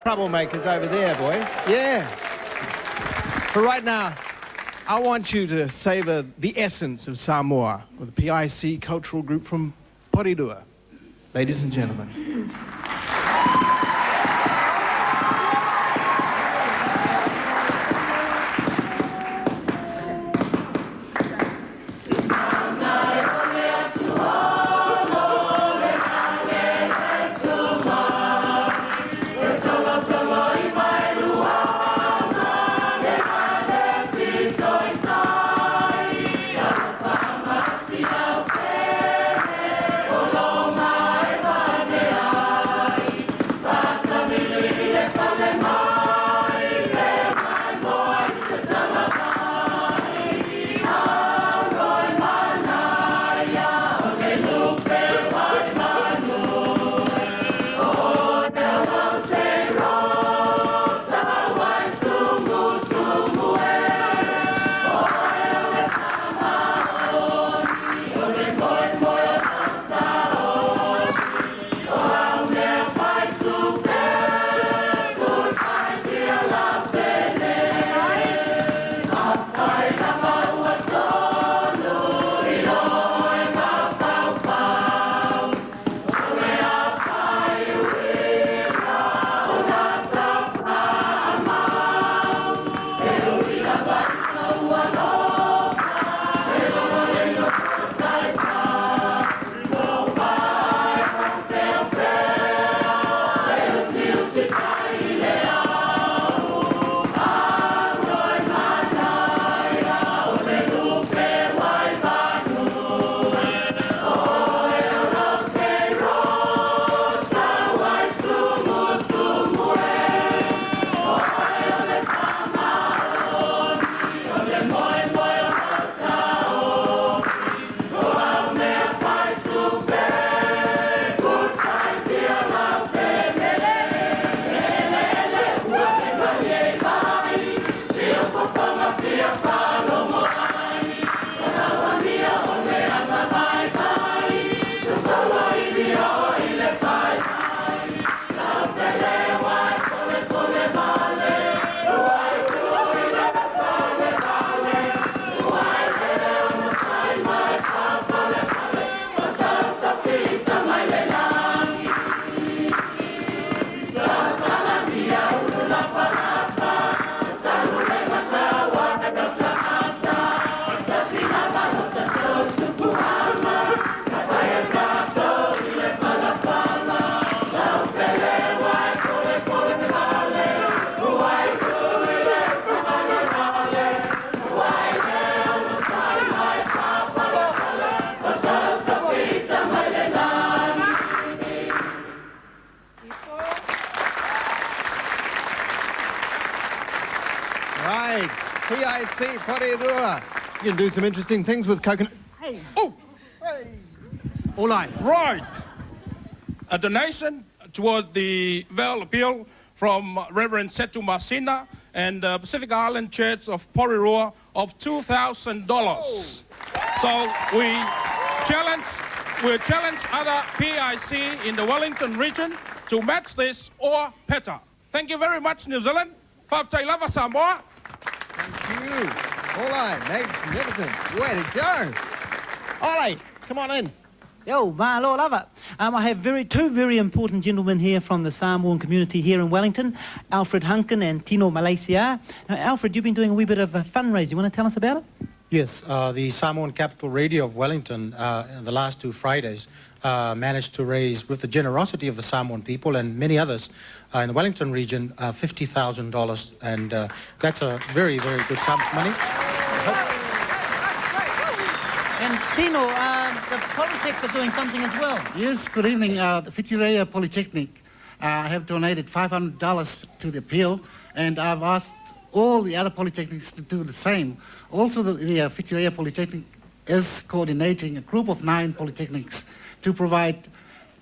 Troublemakers over there, boy. Yeah. But right now, I want you to savor the essence of Samoa with the P.I.C cultural group from Porirua. Ladies and gentlemen. Right, P.I.C Porirua. You can do some interesting things with coconut. Hey. Oh! Hey. All right. Right. A donation toward the Well Appeal from Reverend Setu Masina and the Pacific Island Church of Porirua of $2,000. So we'll challenge other P.I.C in the Wellington region to match this or better. Thank you very much, New Zealand. Whaftai lava Samoa. Thank you. All right, magnificent. Way to go. All right, come on in. Yo, malo lava. I have two very important gentlemen here from the Samoan community here in Wellington, Alfred Hunkin and Tino Malaysia. Now, Alfred, you've been doing a wee bit of a fundraiser. You want to tell us about it? Yes, the Samoan Capital Radio of Wellington, in the last 2 Fridays, managed to raise, with the generosity of the Samoan people and many others in the Wellington region, $50,000, and that's a very, very good sum of money. And Tino, the Polytechs are doing something as well. Yes, good evening. The Whitireia Polytechnic have donated $500 to the appeal, and I've asked all the other polytechnics to do the same. Also, the Whitireia Polytechnic is coordinating a group of 9 polytechnics to provide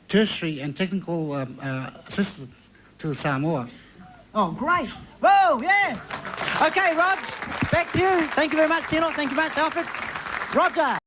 tertiary and technical assistance to Samoa. Oh, great. Whoa, yes. Okay, Rog, back to you. Thank you very much, Tino. Thank you very much, Alfred. Roger.